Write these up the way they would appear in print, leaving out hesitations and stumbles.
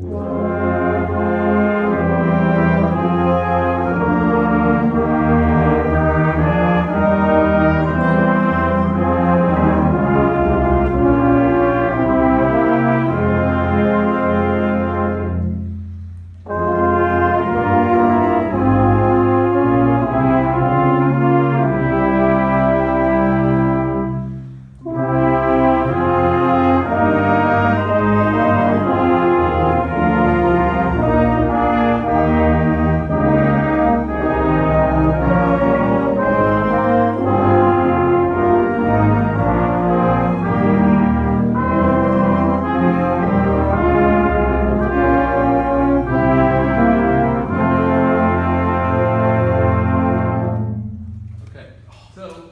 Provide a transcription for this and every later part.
Okay, so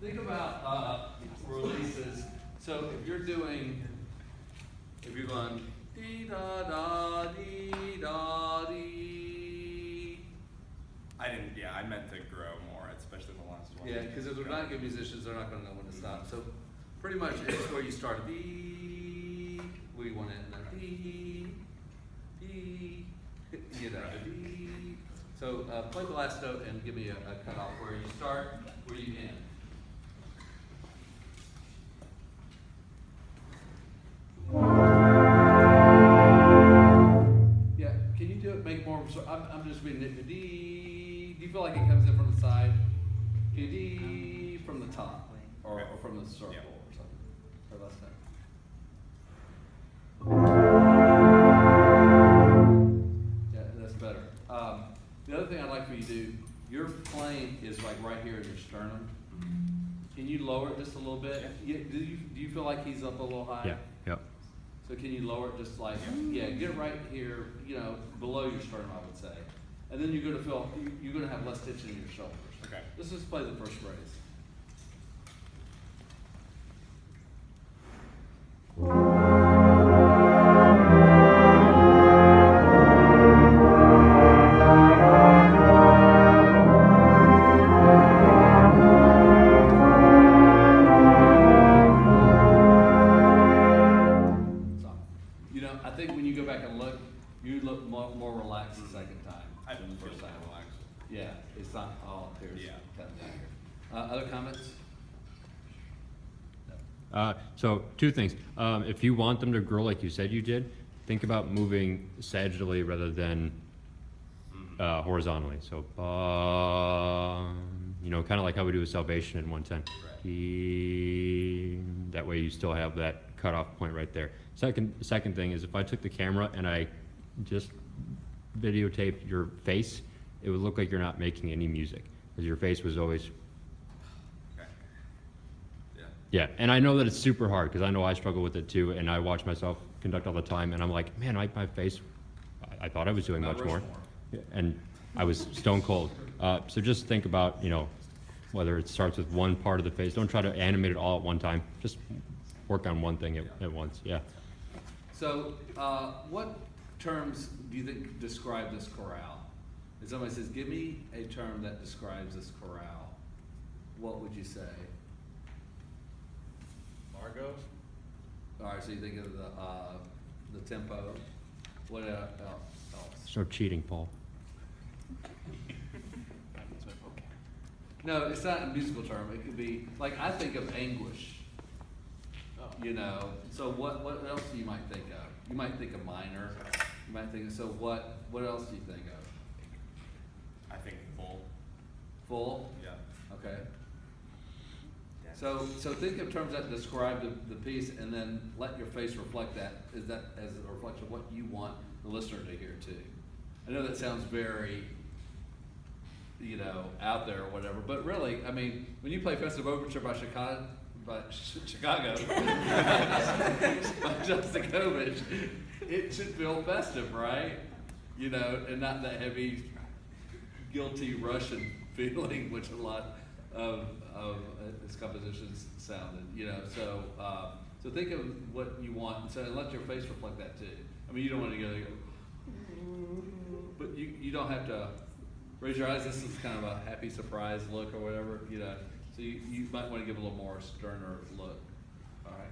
think about releases. So if you're going dee da da dee da dee. I meant to grow more, especially the last one. Yeah, because if they're not good musicians, they're not going to know when to stop. So pretty much it's where you start dee, where you want to end up dee, dee, dee. So play the last note and give me a cutoff where you start, where you end. Yeah, can you do it? Make it more. I'm just reading it. D. Do you feel like it comes in from the side? Can you D from the top, or from the circle, or something, or less than? Yeah, that's better. The other thing I'd like for you to do. Your plane is like right here in your sternum. Can you lower it just a little bit? Yeah, do you feel like he's up a little high? Yeah. Yep. So can you lower it just like, get it right here, below your sternum, I would say. And then you're gonna have less tension in your shoulders. Okay. Let's just play the first phrase. I think when you go back and look, you look more relaxed the second time I than the feel first time. relaxed. Yeah, it's not all here. Yeah. Other comments? So two things. If you want them to grow like you said you did, think about moving sagittally rather than horizontally. So, kind of like how we do with Salvation in 110. That way you still have that cutoff point right there. Second thing is if I took the camera and I just videotaped your face, it would look like you're not making any music because your face was always. Okay. Yeah. Yeah, and I know that it's super hard because I know I struggle with it too, and I watch myself conduct all the time, and I'm like, man, my face, I thought I was doing much more, and I was stone cold. So just think about, whether it starts with one part of the face. Don't try to animate it all at one time. Just work on one thing at once. Yeah. So, what terms do you think describe this chorale? If somebody says, give me a term that describes this chorale, what would you say? Margot? All right, so you think of the tempo. What else? Start cheating, Paul. No, it's not a musical term. It could be, like, I think of anguish. So what else do you might think of? You might think of minor. You might think of, so what else do you think of? I think full. Full? Yeah. Okay. So think of terms that describe the piece and then let your face reflect that. Is that as a reflection of what you want the listener to hear too? I know that sounds very, out there or whatever, but really, I mean, when you play Festive Overture by Chicago, by Shostakovich, it should feel festive, right? And not that heavy, guilty Russian feeling, which a lot of his compositions sounded. So think of what you want, and so let your face reflect that too. I mean, you don't want to go, but you don't have to raise your eyes. This is kind of a happy surprise look or whatever, So you might want to give a little more sterner look. All right.